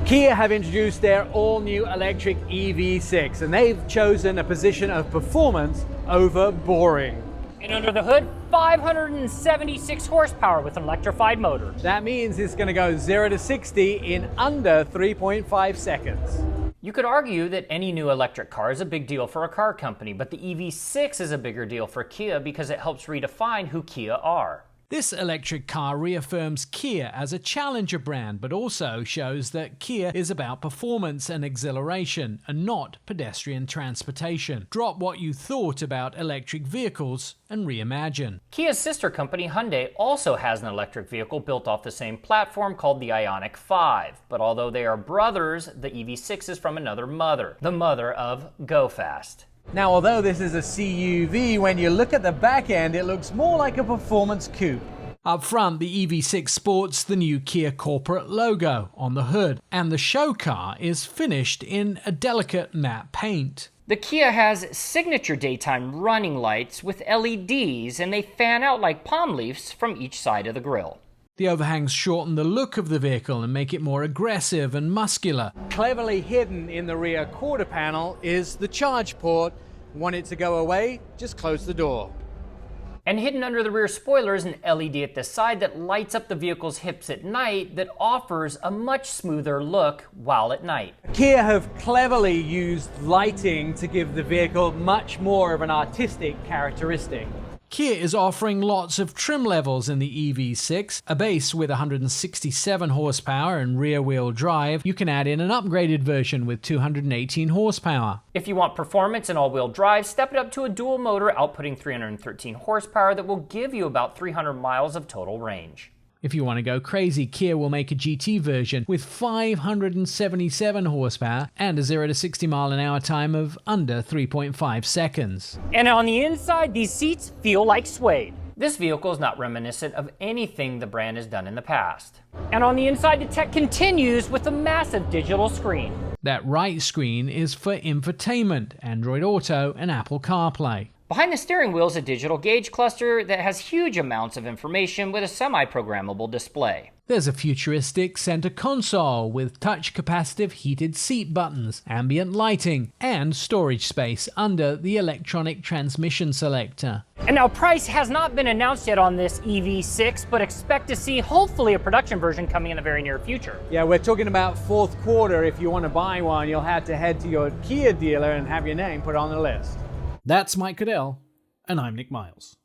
Kia have introduced their all-new electric EV6, and they've chosen a position of performance over boring. And under the hood, 576 horsepower with an electrified motor. That means it's going to go 0 to 60 in under 3.5 seconds. You could argue that any new electric car is a big deal for a car company, but the EV6 is a bigger deal for Kia because it helps redefine who Kia are. This electric car reaffirms Kia as a challenger brand, but also shows that Kia is about performance and exhilaration and not pedestrian transportation. Drop what you thought about electric vehicles and reimagine. Kia's sister company Hyundai also has an electric vehicle built off the same platform called the Ioniq 5. But although they are brothers, the EV6 is from another mother, the mother of Go Fast. Now, although this is a CUV, when you look at the back end, it looks more like a performance coupe. Up front, the EV6 sports the new Kia corporate logo on the hood, and the show car is finished in a delicate matte paint. The Kia has signature daytime running lights with LEDs, and they fan out like palm leaves from each side of the grille. The overhangs shorten the look of the vehicle and make it more aggressive and muscular. Cleverly hidden in the rear quarter panel is the charge port. Want it to go away? Just close the door. And hidden under the rear spoiler is an LED at the side that lights up the vehicle's hips at night that offers a much smoother look while at night. Kia have cleverly used lighting to give the vehicle much more of an artistic characteristic. Kia is offering lots of trim levels in the EV6, a base with 167 horsepower and rear-wheel drive. You can add in an upgraded version with 218 horsepower. If you want performance and all-wheel drive, step it up to a dual motor outputting 313 horsepower that will give you about 300 miles of total range. If you want to go crazy, Kia will make a GT version with 577 horsepower and a 0 to 60 mile an hour time of under 3.5 seconds. And on the inside, these seats feel like suede. This vehicle is not reminiscent of anything the brand has done in the past. And on the inside, the tech continues with a massive digital screen. That right screen is for infotainment, Android Auto and Apple CarPlay. Behind the steering wheel is a digital gauge cluster that has huge amounts of information with a semi-programmable display. There's a futuristic center console with touch capacitive heated seat buttons, ambient lighting, and storage space under the electronic transmission selector. And now price has not been announced yet on this EV6, but expect to see hopefully a production version coming in the very near future. Yeah, we're talking about fourth quarter. If you want to buy one, you'll have to head to your Kia dealer and have your name put on the list. That's Mike Caudill, and I'm Nick Miles.